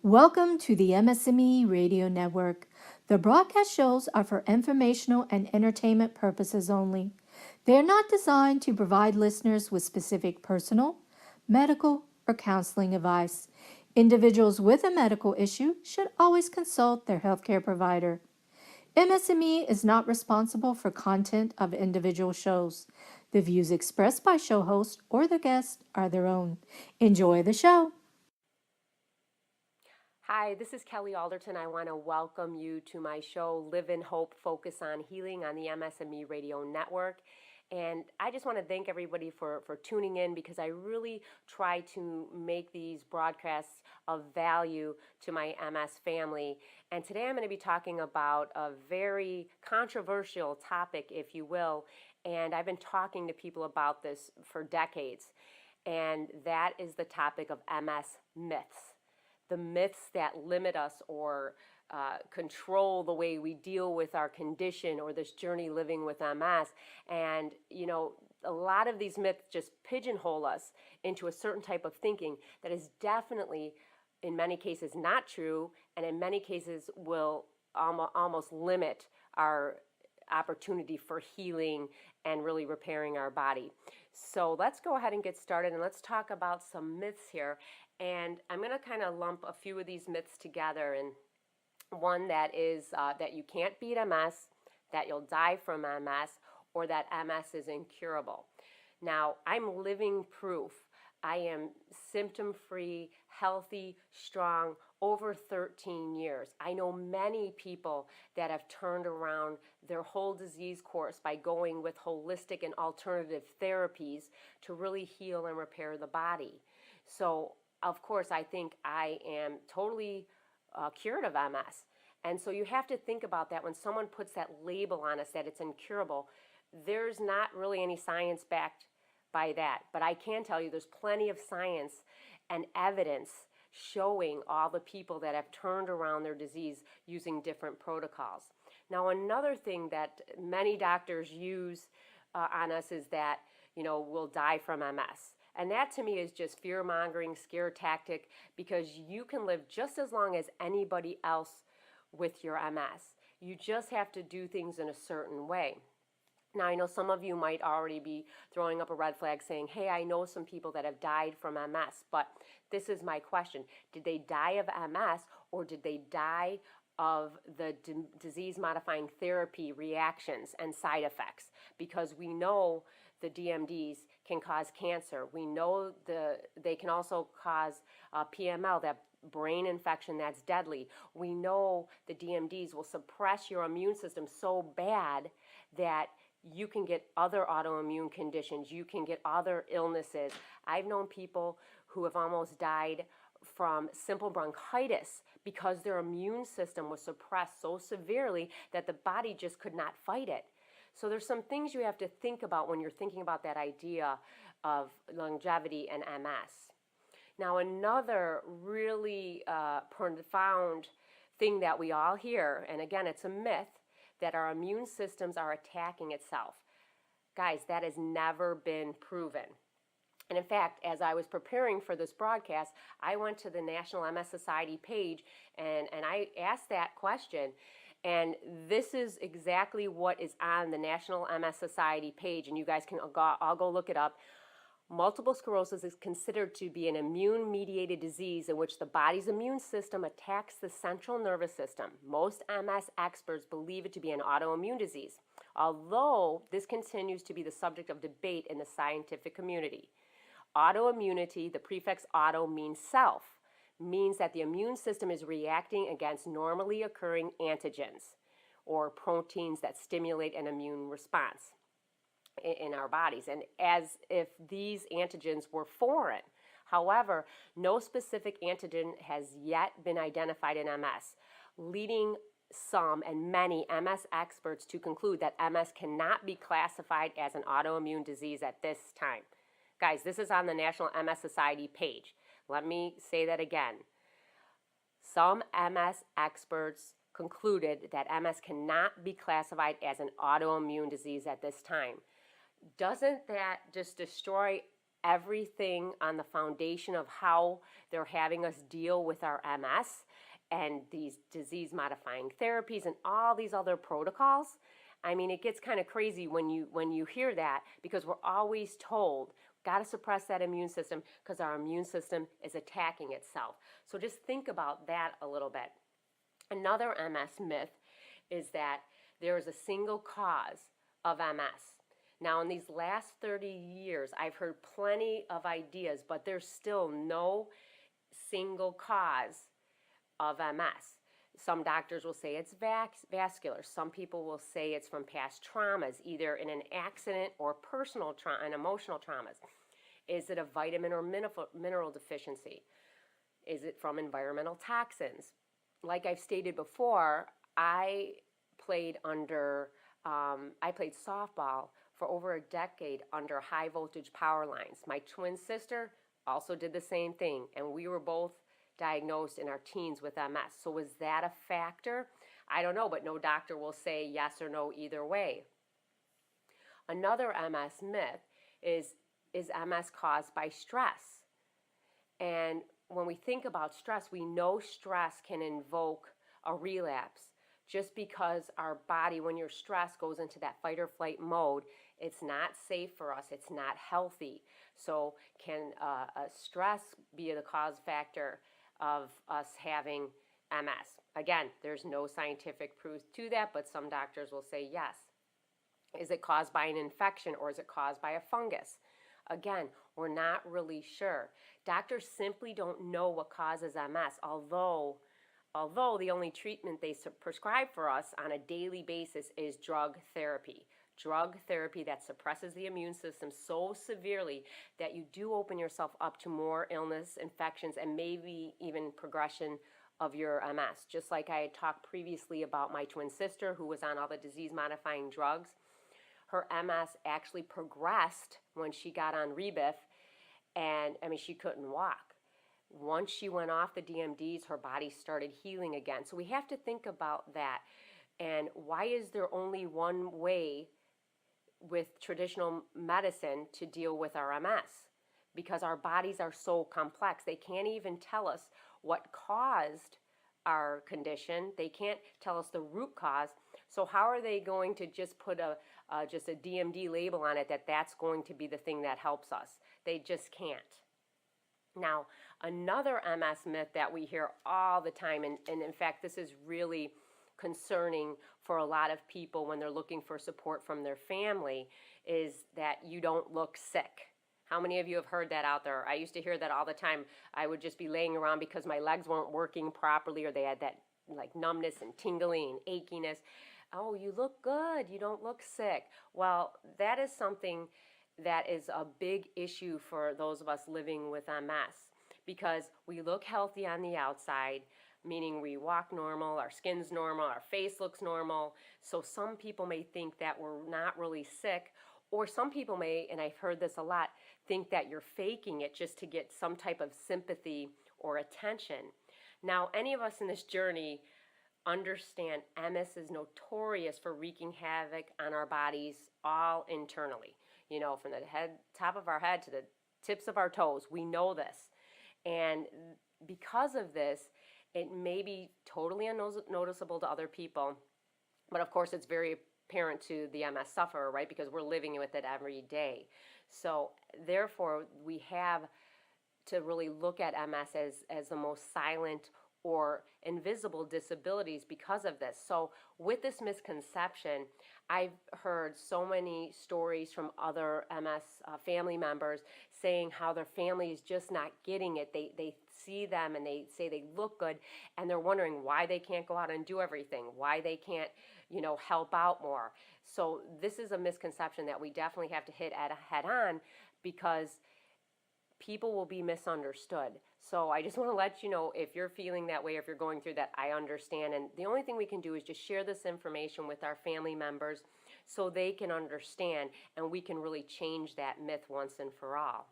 Welcome to the MS&Me Radio Network. The broadcast shows are for informational and entertainment purposes only. They are not designed to provide listeners with specific personal, medical, or counseling advice. Individuals with a medical issue should always consult their healthcare provider. MS&Me is not responsible for content of individual shows. The views expressed by show hosts or their guests are their own. Enjoy the show. Hi, this is Kelly Alderton. I want to welcome you to my show, Live in Hope, Focus on Healing on the MS&Me Radio Network. And I just want to thank everybody for tuning in because I really try to make these broadcasts of value to my MS family. And today I'm going to be talking about a very controversial topic, if you will. And I've been talking to people about this for decades. And that is the topic of MS myths. The myths that limit us or control the way we deal with our condition or this journey living with MS. And, a lot of these myths just pigeonhole us into a certain type of thinking that is definitely, in many cases, not true, and in many cases will almost limit our opportunity for healing and really repairing our body. So let's go ahead and get started and let's talk about some myths here. And I'm going to kind of lump a few of these myths together. And one that is that you can't beat MS, that you'll die from MS, or that MS is incurable. Now, I'm living proof. I am symptom-free, healthy, strong, over 13 years. I know many people that have turned around their whole disease course by going with holistic and alternative therapies to really heal and repair the body. So, of course, I think I am totally cured of MS. And so you have to think about that when someone puts that label on us that it's incurable. There's not really any science backed by that. But I can tell you there's plenty of science and evidence showing all the people that have turned around their disease using different protocols. Now, another thing that many doctors use on us is that, we'll die from MS. And that to me is just fear-mongering, scare tactic, because you can live just as long as anybody else with your MS. You just have to do things in a certain way. Now, I know some of you might already be throwing up a red flag saying, hey, I know some people that have died from MS, but this is my question. Did they die of MS or did they die of the disease-modifying therapy reactions and side effects? Because we know the DMDs can cause cancer. We know they can also cause PML, that brain infection that's deadly. We know the DMDs will suppress your immune system so bad that you can get other autoimmune conditions. You can get other illnesses. I've known people who have almost died from simple bronchitis because their immune system was suppressed so severely that the body just could not fight it. So there's some things you have to think about when you're thinking about that idea of longevity and MS. Now, another really profound thing that we all hear, and again, it's a myth, that our immune systems are attacking itself. Guys, that has never been proven. And in fact, as I was preparing for this broadcast, I went to the National MS Society page and I asked that question. And this is exactly what is on the National MS Society page, and you guys can I'll go look it up. Multiple sclerosis is considered to be an immune-mediated disease in which the body's immune system attacks the central nervous system. Most MS experts believe it to be an autoimmune disease, although this continues to be the subject of debate in the scientific community. Autoimmunity, the prefix auto means self, means that the immune system is reacting against normally occurring antigens or proteins that stimulate an immune response in our bodies, and as if these antigens were foreign. However, no specific antigen has yet been identified in MS, leading some and many MS experts to conclude that MS cannot be classified as an autoimmune disease at this time. Guys, this is on the National MS Society page. Let me say that again. Some MS experts concluded that MS cannot be classified as an autoimmune disease at this time. Doesn't that just destroy everything on the foundation of how they're having us deal with our MS and these disease modifying therapies and all these other protocols. I mean, it gets kind of crazy when you hear that, because we're always told got to suppress that immune system because our immune system is attacking itself. So just think about that a little bit. Another MS myth is that there is a single cause of MS. Now, in these last 30 years, I've heard plenty of ideas, but there's still no single cause of MS. Some doctors will say it's vascular. Some people will say it's from past traumas, either in an accident or personal trauma and emotional traumas. Is it a vitamin or mineral deficiency? Is it from environmental toxins? Like I've stated before, I played softball for over a decade under high voltage power lines. My twin sister also did the same thing, and we were both diagnosed in our teens with MS. So was that a factor? I don't know, but no doctor will say yes or no either way. Another MS myth is MS caused by stress? And when we think about stress, we know stress can invoke a relapse. Just because our body, when you're stressed, goes into that fight or flight mode, it's not safe for us. It's not healthy. So can stress be the cause factor of us having MS? Again, there's no scientific proof to that, but some doctors will say yes. Is it caused by an infection, or is it caused by a fungus? Again, we're not really sure. Doctors simply don't know what causes MS, although the only treatment they prescribe for us on a daily basis is drug therapy. Drug therapy that suppresses the immune system so severely that you do open yourself up to more illness, infections, and maybe even progression of your MS. Just like I had talked previously about my twin sister who was on all the disease-modifying drugs. Her MS actually progressed when she got on Rebif, and she couldn't walk. Once she went off the DMDs, her body started healing again. So we have to think about that. And why is there only one way with traditional medicine to deal with our MS? Because our bodies are so complex. They can't even tell us what caused our condition. They can't tell us the root cause. So how are they going to just put just a DMD label on it that's going to be the thing that helps us? They just can't. Now, another MS myth that we hear all the time, and in fact, this is really concerning for a lot of people when they're looking for support from their family, is that you don't look sick. How many of you have heard that out there? I used to hear that all the time. I would just be laying around because my legs weren't working properly, or they had that like numbness and tingling and achiness. Oh, you look good. You don't look sick. Well, that is something that is a big issue for those of us living with MS, because we look healthy on the outside, meaning we walk normal, our skin's normal, our face looks normal. So some people may think that we're not really sick, or some people may, and I've heard this a lot, think that you're faking it just to get some type of sympathy or attention. Now, any of us in this journey understand MS is notorious for wreaking havoc on our bodies all internally. From the top of our head to the tips of our toes. We know this. And because of this, it may be totally unnoticeable to other people, but of course it's very apparent to the MS sufferer, right? Because we're living with it every day. So therefore, we have to really look at MS as the most silent or invisible disabilities because of this. So with this misconception, I've heard so many stories from other MS family members saying how their family is just not getting it. They see them and they say they look good, and they're wondering why they can't go out and do everything, why they can't, help out more. So this is a misconception that we definitely have to hit at a head on, because people will be misunderstood. So I just want to let you know, if you're feeling that way, if you're going through that, I understand. And the only thing we can do is just share this information with our family members so they can understand, and we can really change that myth once and for all.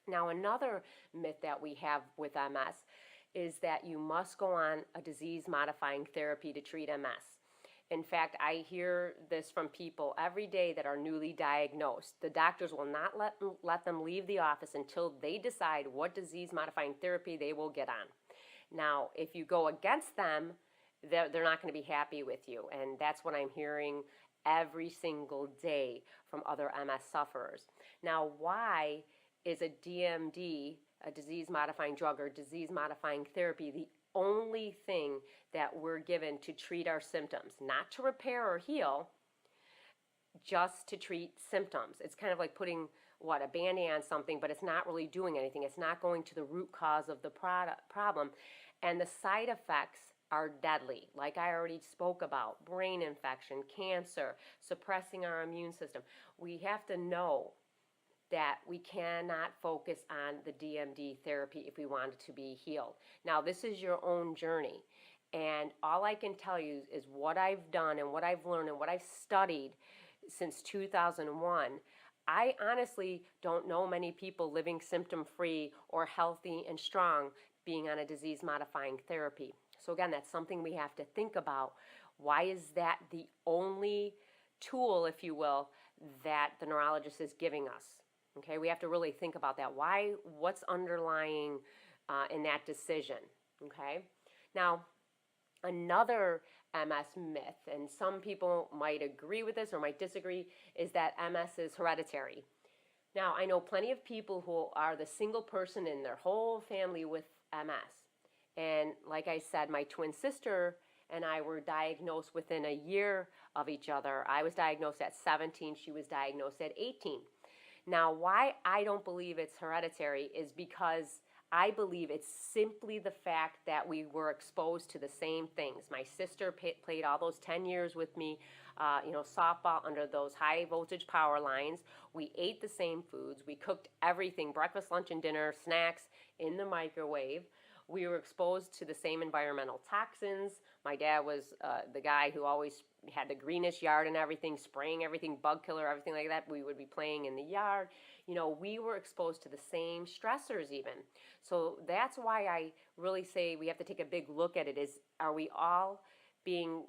Now, another myth that we have with MS is that you must go on a disease-modifying therapy to treat MS. In fact, I hear this from people every day that are newly diagnosed. The doctors will not let them leave the office until they decide what disease modifying therapy they will get on. Now, if you go against them, they're not going to be happy with you. And that's what I'm hearing every single day from other MS sufferers. Now, why is a DMD, a disease modifying drug or disease modifying therapy, the only thing that we're given to treat our symptoms? Not to repair or heal, just to treat symptoms. It's kind of like putting a Band-Aid on something, but it's not really doing anything. It's not going to the root cause of the problem. And the side effects are deadly, like I already spoke about: brain infection, cancer, suppressing our immune system. We have to know that we cannot focus on the DMD therapy if we want it to be healed. Now, this is your own journey, and all I can tell you is what I've done and what I've learned and what I've studied since 2001. I honestly don't know many people living symptom-free or healthy and strong being on a disease-modifying therapy. So again, that's something we have to think about. Why is that the only tool, if you will, that the neurologist is giving us? Okay, we have to really think about that. What's underlying in that decision? Okay, now another MS myth, and some people might agree with this or might disagree, is that MS is hereditary. Now, I know plenty of people who are the single person in their whole family with MS. And like I said, my twin sister and I were diagnosed within a year of each other. I was diagnosed at 17, she was diagnosed at 18. Now, why I don't believe it's hereditary is because I believe it's simply the fact that we were exposed to the same things. My sister played all those 10 years with me, softball under those high voltage power lines. We ate the same foods. We cooked everything, breakfast, lunch, and dinner, snacks in the microwave. We were exposed to the same environmental toxins. My dad was the guy who always had the greenish yard and everything, spraying everything, bug killer, everything like that. We would be playing in the yard. We were exposed to the same stressors even. So that's why I really say we have to take a big look at it. Are we all being,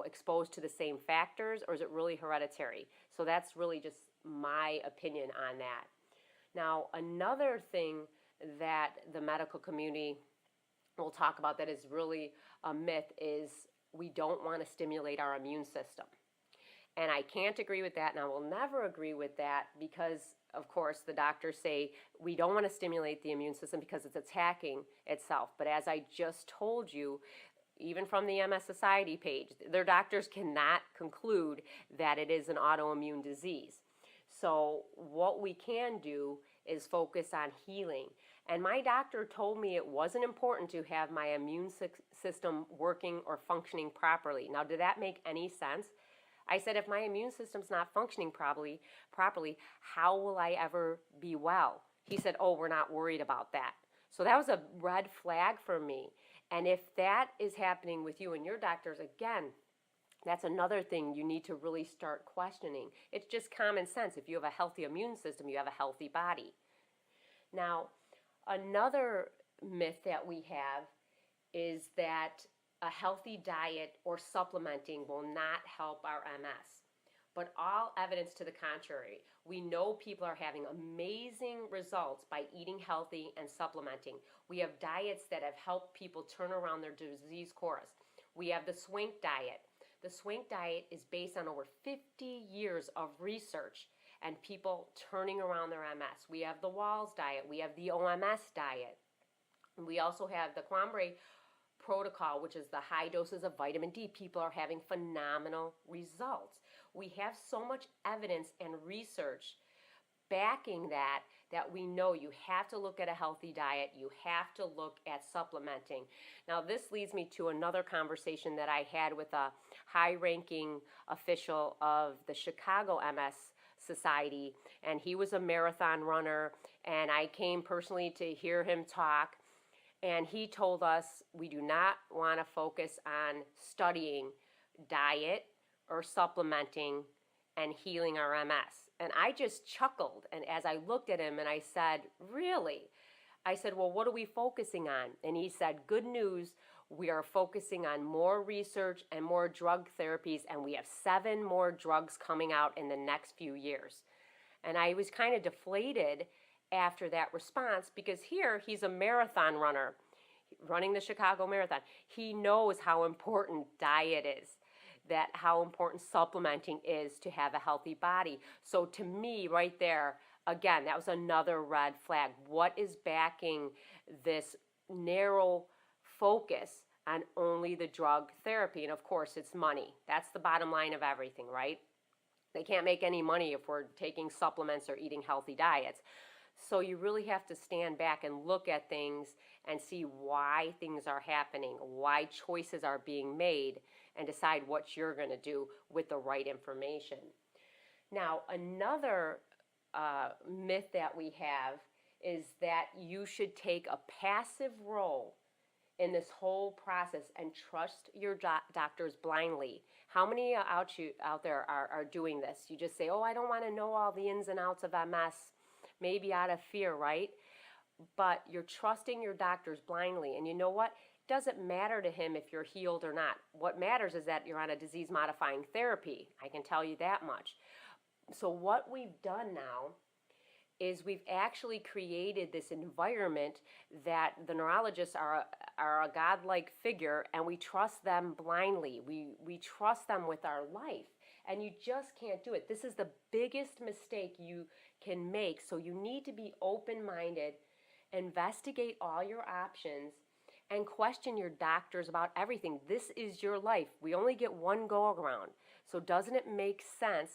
exposed to the same factors, or is it really hereditary? So that's really just my opinion on that. Now, another thing that the medical community will talk about that is really a myth is we don't want to stimulate our immune system. And I can't agree with that, and I will never agree with that because, of course, the doctors say we don't want to stimulate the immune system because it's attacking itself. But as I just told you, even from the MS Society page, their doctors cannot conclude that it is an autoimmune disease. So what we can do is focus on healing. And my doctor told me it wasn't important to have my immune system working or functioning properly. Now, did that make any sense? I said, if my immune system's not functioning properly, how will I ever be well? He said, oh, we're not worried about that. So that was a red flag for me. And if that is happening with you and your doctors, again, that's another thing you need to really start questioning. It's just common sense. If you have a healthy immune system, you have a healthy body. Now, another myth that we have is that a healthy diet or supplementing will not help our MS. But all evidence to the contrary. We know people are having amazing results by eating healthy and supplementing. We have diets that have helped people turn around their disease course. We have the Swink diet. The Swink diet is based on over 50 years of research and people turning around their MS. We have the Walls diet. We have the OMS diet. And we also have the Quambre protocol, which is the high doses of vitamin D. People are having phenomenal results. We have so much evidence and research backing that we know you have to look at a healthy diet, you have to look at supplementing. Now, this leads me to another conversation that I had with a high-ranking official of the Chicago MS Society, and he was a marathon runner, and I came personally to hear him talk. And he told us we do not want to focus on studying diet or supplementing and healing our MS. And I just chuckled. And as I looked at him and I said, really? I said, well, what are we focusing on? And he said, good news, we are focusing on more research and more drug therapies, and we have 7 more drugs coming out in the next few years. And I was kind of deflated after that response because here he's a marathon runner running the Chicago Marathon. He knows how important diet is, that how important supplementing is to have a healthy body. So to me, right there, again, that was another red flag. What is backing this narrow focus on only the drug therapy? And of course, it's money. That's the bottom line of everything, right? They can't make any money if we're taking supplements or eating healthy diets. So you really have to stand back and look at things and see why things are happening, why choices are being made, and decide what you're going to do with the right information. Now, another myth that we have is that you should take a passive role in this whole process and trust your doctors blindly. How many out there are doing this? You just say, oh, I don't want to know all the ins and outs of MS, maybe out of fear, right? But you're trusting your doctors blindly. And you know what? It doesn't matter to him if you're healed or not. What matters is that you're on a disease-modifying therapy. I can tell you that much. So what we've done now is we've actually created this environment that the neurologists are a godlike figure, and we trust them blindly. We trust them with our life, and you just can't do it. This is the biggest mistake you can make, so you need to be open-minded, investigate all your options, and question your doctors about everything. This is your life. We only get one go-around, so doesn't it make sense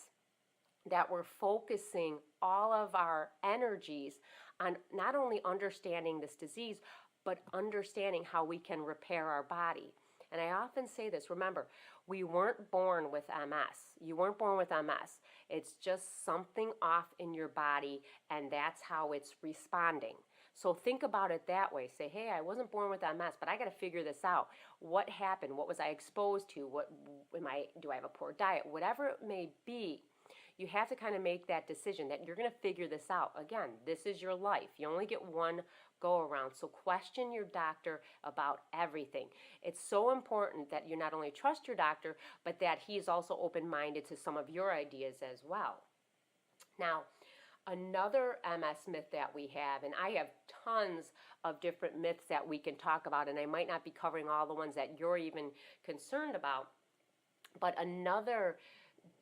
that we're focusing all of our energies on not only understanding this disease, but understanding how we can repair our body? And I often say this, remember, we weren't born with MS. You weren't born with MS. It's just something off in your body, and that's how it's responding. So think about it that way. Say, hey, I wasn't born with MS, but I got to figure this out. What happened? What was I exposed to? Do I have a poor diet? Whatever it may be, you have to kind of make that decision that you're going to figure this out. Again, this is your life. You only get one go around. So question your doctor about everything. It's so important that you not only trust your doctor, but that he is also open-minded to some of your ideas as well. Now, another MS myth that we have, and I have tons of different myths that we can talk about, and I might not be covering all the ones that you're even concerned about, but another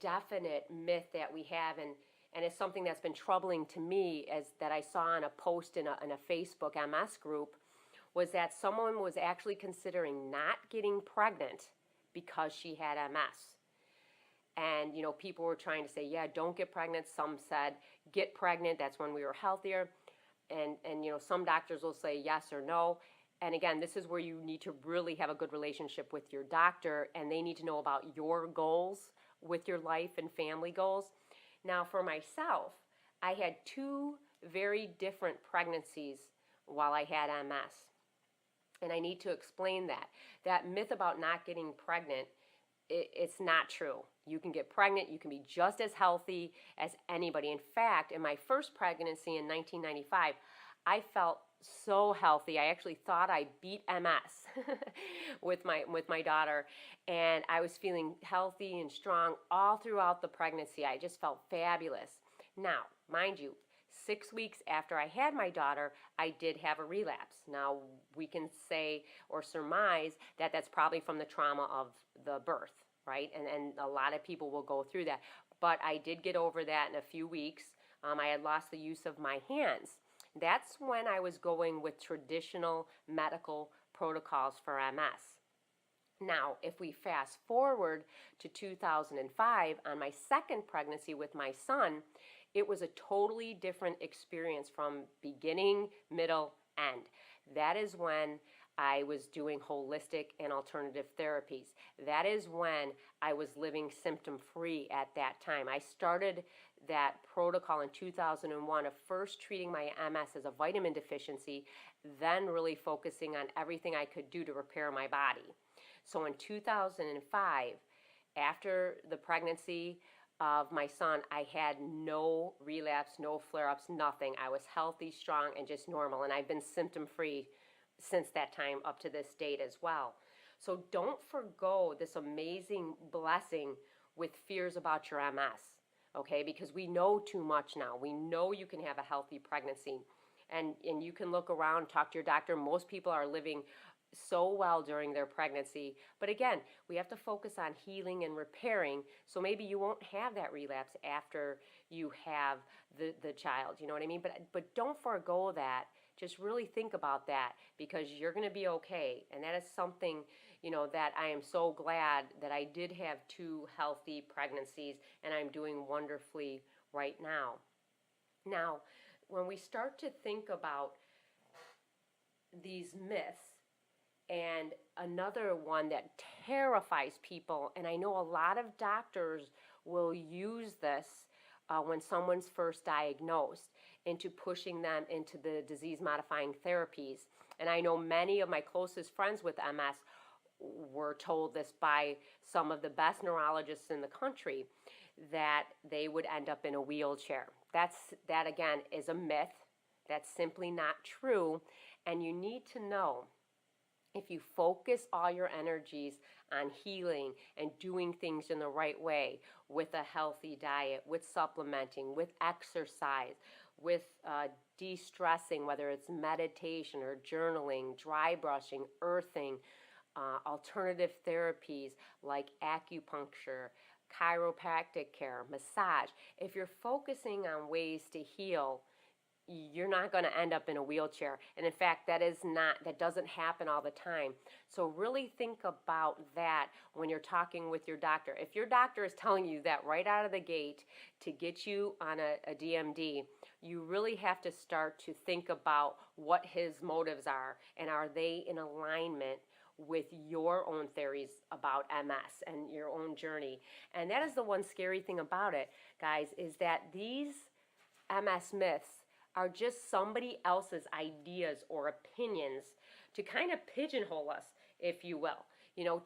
definite myth that we have, and it's something that's been troubling to me, as that I saw on a post in a Facebook MS group, was that someone was actually considering not getting pregnant because she had MS. And, people were trying to say, yeah, don't get pregnant. Some said, get pregnant. That's when we were healthier. And some doctors will say yes or no. And again, this is where you need to really have a good relationship with your doctor, and they need to know about your goals with your life and family goals. Now, for myself, I had 2 very different pregnancies while I had MS. And I need to explain that. That myth about not getting pregnant, it's not true. You can get pregnant. You can be just as healthy as anybody. In fact, in my first pregnancy in 1995, I felt so healthy. I actually thought I beat MS with my daughter, and I was feeling healthy and strong all throughout the pregnancy. I just felt fabulous. Now, mind you, 6 weeks after I had my daughter, I did have a relapse. Now, we can say or surmise that that's probably from the trauma of the birth, right? And a lot of people will go through that. But I did get over that in a few weeks. I had lost the use of my hands. That's when I was going with traditional medical protocols for MS. Now, if we fast forward to 2005, on my second pregnancy with my son, it was a totally different experience from beginning, middle, end. That is when I was doing holistic and alternative therapies. That is when I was living symptom-free at that time. I started that protocol in 2001 of first treating my MS as a vitamin deficiency, then really focusing on everything I could do to repair my body. So in 2005, after the pregnancy of my son, I had no relapse, no flare ups, nothing. I was healthy, strong, and just normal. And I've been symptom free since that time up to this date as well. So don't forgo this amazing blessing with fears about your MS, okay? Because we know too much now. We know you can have a healthy pregnancy. And you can look around, talk to your doctor. Most people are living so well during their pregnancy. But again, we have to focus on healing and repairing, so maybe you won't have that relapse after you have the child. You know what I mean? But don't forego that. Just really think about that, because you're going to be okay. And that is something, that I am so glad that I did have 2 healthy pregnancies, and I'm doing wonderfully right now. Now, when we start to think about these myths, and another one that terrifies people, and I know a lot of doctors will use this when someone's first diagnosed, into pushing them into the disease modifying therapies. And I know many of my closest friends with MS were told this by some of the best neurologists in the country, that they would end up in a wheelchair. That again is a myth. That's simply not true. And you need to know, if you focus all your energies on healing and doing things in the right way, with a healthy diet, with supplementing, with exercise, with de-stressing, whether it's meditation or journaling, dry brushing, earthing, alternative therapies like acupuncture, chiropractic care, massage. If you're focusing on ways to heal, you're not going to end up in a wheelchair. And in fact, that doesn't happen all the time. So really think about that when you're talking with your doctor. If your doctor is telling you that right out of the gate to get you on a DMD, you really have to start to think about what his motives are, and are they in alignment with your own theories about MS and your own journey. And that is the one scary thing about it, guys, is that these MS myths are just somebody else's ideas or opinions to kind of pigeonhole us, if you will.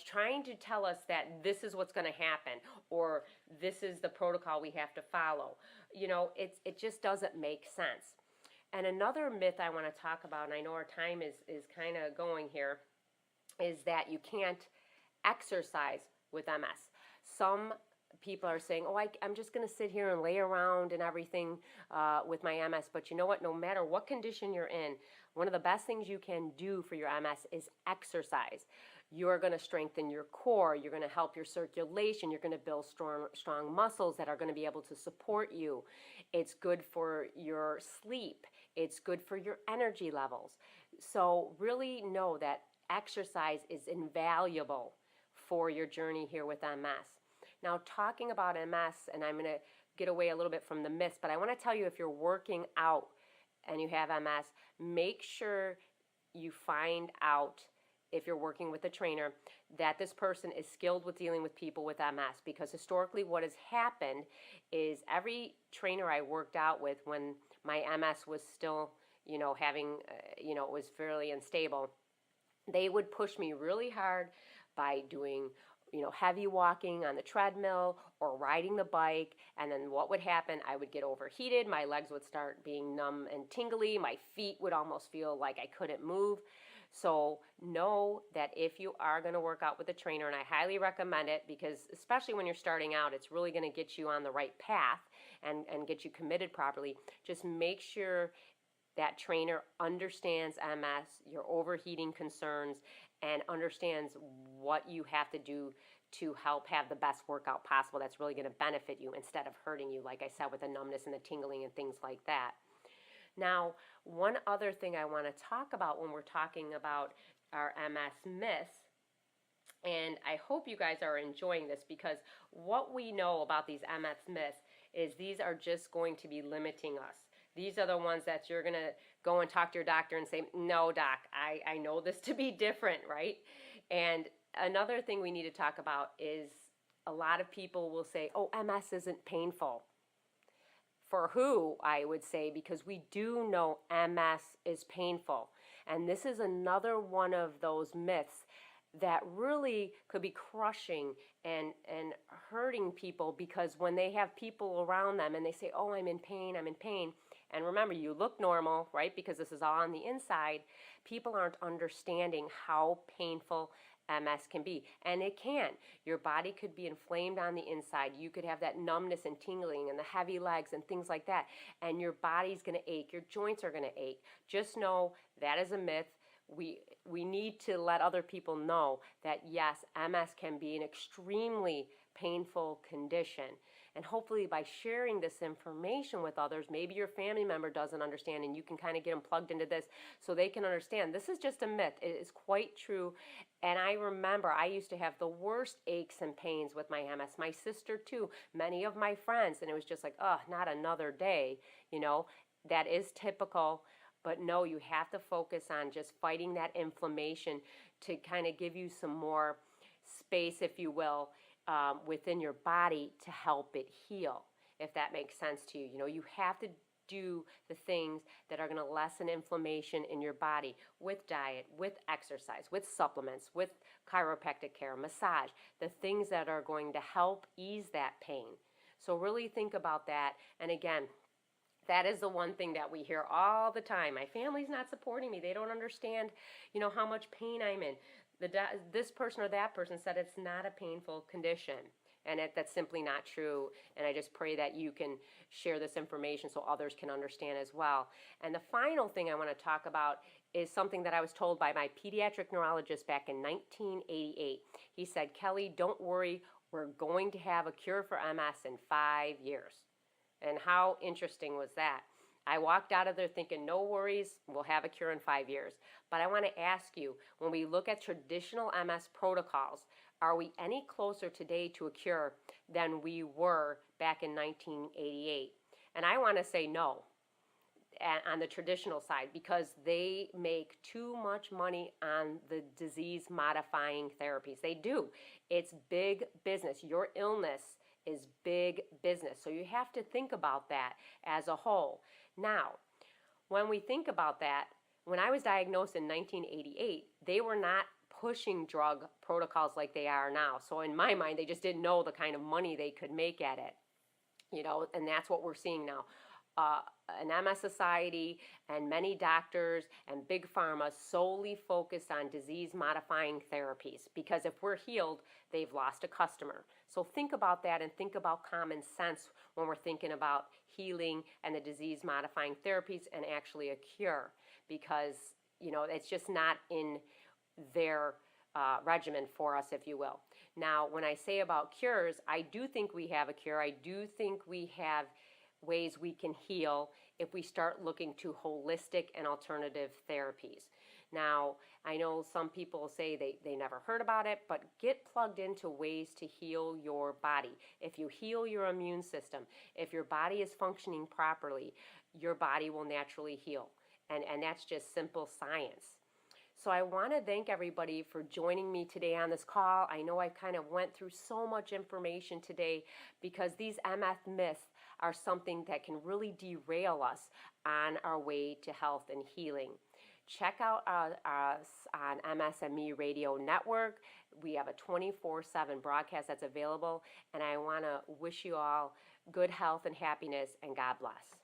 Trying to tell us that this is what's going to happen, or this is the protocol we have to follow. It just doesn't make sense. And another myth I want to talk about, and I know our time is kind of going here, is that you can't exercise with MS. Some people are saying, oh, I'm just going to sit here and lay around and everything with my MS. But you know what? No matter what condition you're in, one of the best things you can do for your MS is exercise. You're going to strengthen your core. You're going to help your circulation. You're going to build strong muscles that are going to be able to support you. It's good for your sleep. It's good for your energy levels. So really know that exercise is invaluable for your journey here with MS. Now, talking about MS, and I'm going to get away a little bit from the myths, but I want to tell you, if you're working out and you have MS, make sure you find out, if you're working with a trainer, that this person is skilled with dealing with people with MS. Because historically what has happened is, every trainer I worked out with when my MS was still, having, it was fairly unstable, they would push me really hard by doing heavy walking on the treadmill or riding the bike. And then what would happen? I would get overheated. My legs would start being numb and tingly. My feet would almost feel like I couldn't move. So know that if you are going to work out with a trainer, and I highly recommend it, because especially when you're starting out, it's really going to get you on the right path and get you committed properly. Just make sure that trainer understands MS, your overheating concerns, and understands what you have to do to help have the best workout possible that's really going to benefit you instead of hurting you, like I said, with the numbness and the tingling and things like that. Now, one other thing I want to talk about when we're talking about our MS myths, and I hope you guys are enjoying this, because what we know about these MS myths is these are just going to be limiting us. These are the ones that you're going to go and talk to your doctor and say, no, doc, I know this to be different, right? And another thing we need to talk about is, a lot of people will say, oh, MS isn't painful. For who, I would say, because we do know MS is painful. And this is another one of those myths. that really could be crushing and hurting people, because when they have people around them and they say, oh, I'm in pain, I'm in pain, and remember, you look normal, right? Because this is all on the inside, people aren't understanding how painful MS can be. And it can. Your body could be inflamed on the inside. You could have that numbness and tingling and the heavy legs and things like that. And your body's going to ache. Your joints are going to ache. Just know that is a myth. We need to let other people know that yes, MS can be an extremely painful condition. And hopefully by sharing this information with others, maybe your family member doesn't understand and you can kind of get them plugged into this so they can understand this is just a myth. It is quite true. And I remember I used to have the worst aches and pains with my MS. My sister too, many of my friends, and it was just like, oh, not another day, you know. That is typical. But no, you have to focus on just fighting that inflammation to kind of give you some more space, if you will, within your body to help it heal, if that makes sense to you. You know, you have to do the things that are going to lessen inflammation in your body with diet, with exercise, with supplements, with chiropractic care, massage, the things that are going to help ease that pain. So really think about that. And again, that is the one thing that we hear all the time. My family's not supporting me. They don't understand, you know, how much pain I'm in. This person or that person said it's not a painful condition. And that's simply not true. And I just pray that you can share this information so others can understand as well. And the final thing I want to talk about is something that I was told by my pediatric neurologist back in 1988. He said, Kelly, don't worry. We're going to have a cure for MS in 5 years. And how interesting was that? I walked out of there thinking, no worries, we'll have a cure in 5 years. But I want to ask you, when we look at traditional MS protocols, are we any closer today to a cure than we were back in 1988? And I want to say no on the traditional side, because they make too much money on the disease modifying therapies. They do. It's big business. Your illness is big business. So you have to think about that as a whole. Now, when we think about that, when I was diagnosed in 1988, they were not pushing drug protocols like they are now. So in my mind, they just didn't know the kind of money they could make at it. You know, and that's what we're seeing now. An MS society and many doctors and big pharma solely focus on disease-modifying therapies, because if we're healed, they've lost a customer. So think about that and think about common sense when we're thinking about healing and the disease-modifying therapies and actually a cure, because, you know, it's just not in their regimen for us, if you will. Now, when I say about cures, I do think we have a cure. I do think we have ways we can heal if we start looking to holistic and alternative therapies. Now, I know some people say they never heard about it, but get plugged into ways to heal your body. If you heal your immune system, if your body is functioning properly, your body will naturally heal. And that's just simple science. So I want to thank everybody for joining me today on this call. I know I kind of went through so much information today, because these MF myths are something that can really derail us on our way to health and healing. Check out us on MS&Me Radio Network. We have a 24/7 broadcast that's available, and I want to wish you all good health and happiness, and God bless.